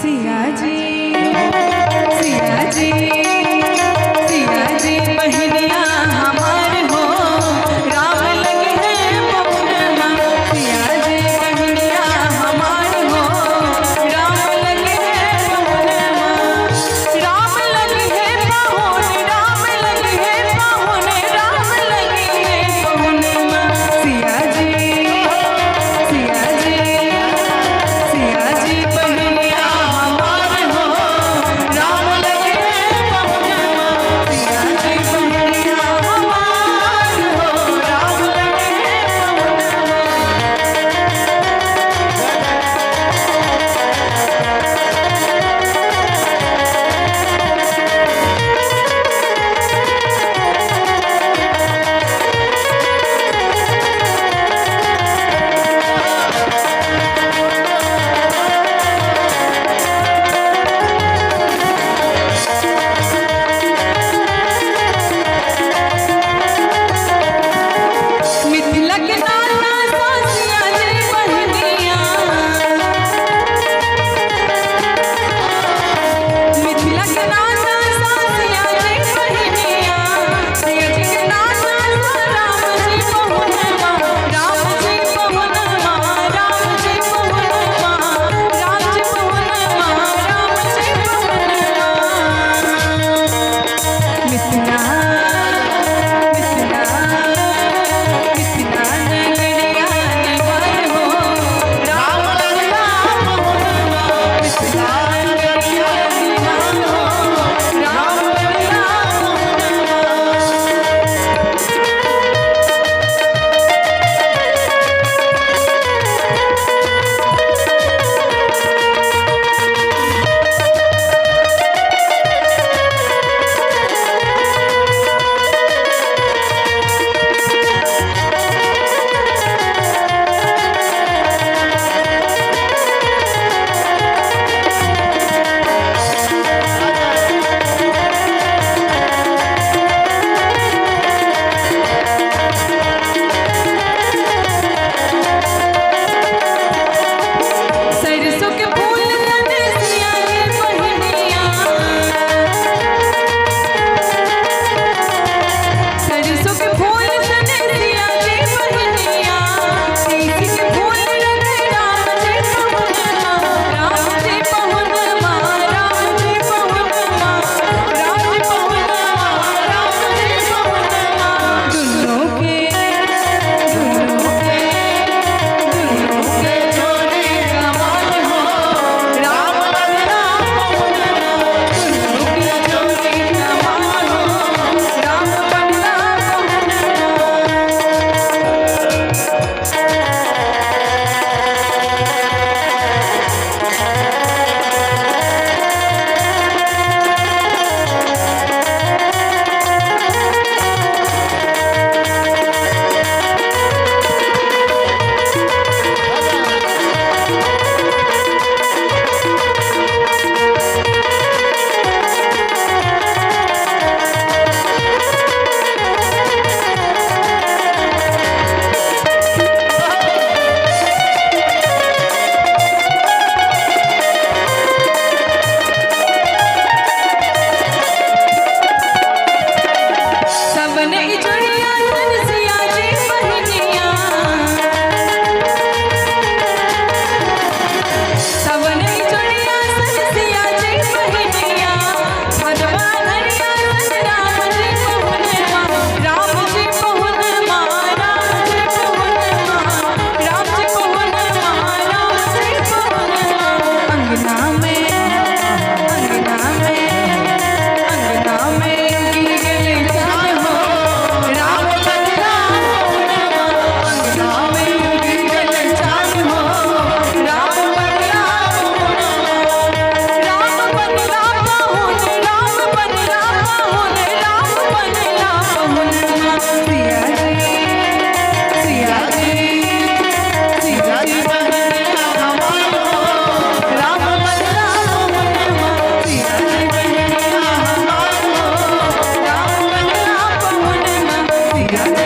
सिया जी सिया जी सिया जी बहनिया हमार हो राम लगे हैं पहुनवा सिया जी बहनिया हमार हो राम लगे हैं पहुनवा राम लगे हैं पहुन राम लगे हैं पहुन राम लगे हैं पहुनवा सिया जी सिया जी सिया जी बहनिया हमार हो राम लगे हैं पहुनवा सिया जी बहनिया हमार हो राम लगे हैं पहुनवा मिथिला के नाना सासिया जी बहनिया मिथिला के नाना सासिया जी बहनिया सिया जी के नाना राम जी पहुनवा राम जी पहुनवा राम जी पहुनवा राम जी पहुनवा राम जी पहुनवा मिथिला मिथिला मिथिला नगरिया नगर हो राम लगा पहुनवा मिथिला नगरिया नगर हो राम लगा पहुनवा सरसों के फूल तने सिया जी बहनिया सरसों के फूल तने सिया जी बहनिया तीसी के फूल रंगे राम जी पहुनवा राम जी पहुनवा राम जी पहुनवा राम जी पहुनवा राम जी पहुनवा दुल्लों के छोरे कमाल हो राम लगा पहुनवा दुल्लों के छोरे कमाल हो राम लगा पहुनवा सबने इजड़िया तन सिया जी बहनिया सबने इजड़िया तन सिया जी बहनिया भगवान हरिया तन राम जी पहुनवा राम जी पहुनवा राम जी पहुनवा राम जी पहुनवा राम जी पहुनवा अंगना में उगी गले चाँद हो राम लगा पहुनवा अंगना में उगी गले चाँद हो राम लगा पहुनवा राम बनला पहुन राम बनला पहुन राम बनला पहुनवा सिया जी सिया जी बहनिया हमार हो राम बनला पहुनवा सिया जी बहनिया हमार हो राम बनला पहुनवा सिया जी